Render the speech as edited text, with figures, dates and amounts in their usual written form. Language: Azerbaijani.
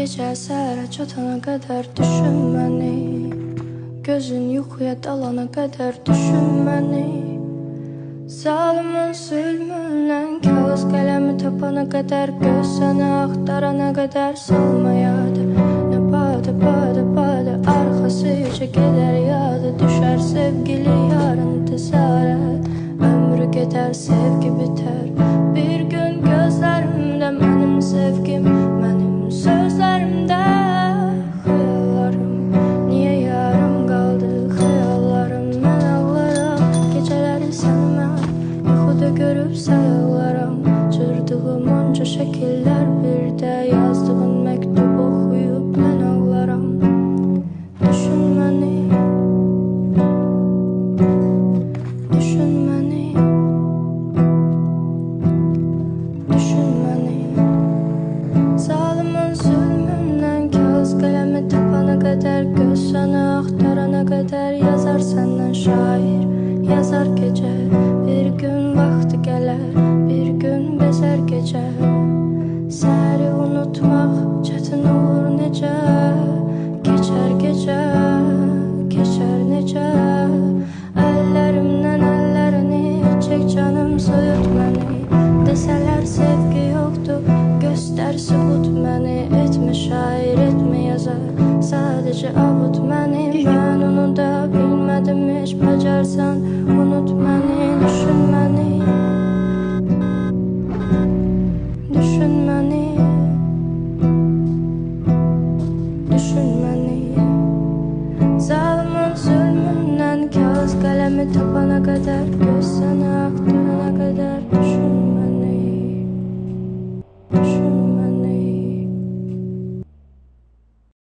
Gece səhərə çatana qədər düşün məni, gözün yuxuya dalana qədər düşün məni. Zalimin zülmündən kağız qələmi tapana qədər, göz səni axtarana qədər salma yadı. Nə badə badə badə arxası yücə gedər yadı, düşər sevgili yarın tezarət. Ömrü gedər, sevgi bitər. Bir gün gözlərimdə mənim sevgim, mənim sözlərimdə xəyallarım. Niyə yarım qaldı xəyallarım? Mən ağlaram, gecələri səni mən yuxuda görüb sayılaram. Cırdığım onca şəkillər, bir də yazdığın məktub oxuyub mən ağlaram. Düşün məni, düşün məni, düşün məni. Zalimin zülmündən kağız qələmi tapana qədər, göz səni axtarana qədər yazar səndən şair, yazar gecə. Bir gün vaxtı gələr, bir gün bezər gecə. Səhəri unutmaq çətin olur necə, keçər gecə, keçər necə. Əllərimdən əllərini çək canım, soyut məni. Desələr sevgi yoxdur, göstər sübut məni. Etmə şair, etmə yazar, sadəcə avut məni. Mən onu da bilmədim, heç bacarsan unut məni. Düşün məni, düşün məni.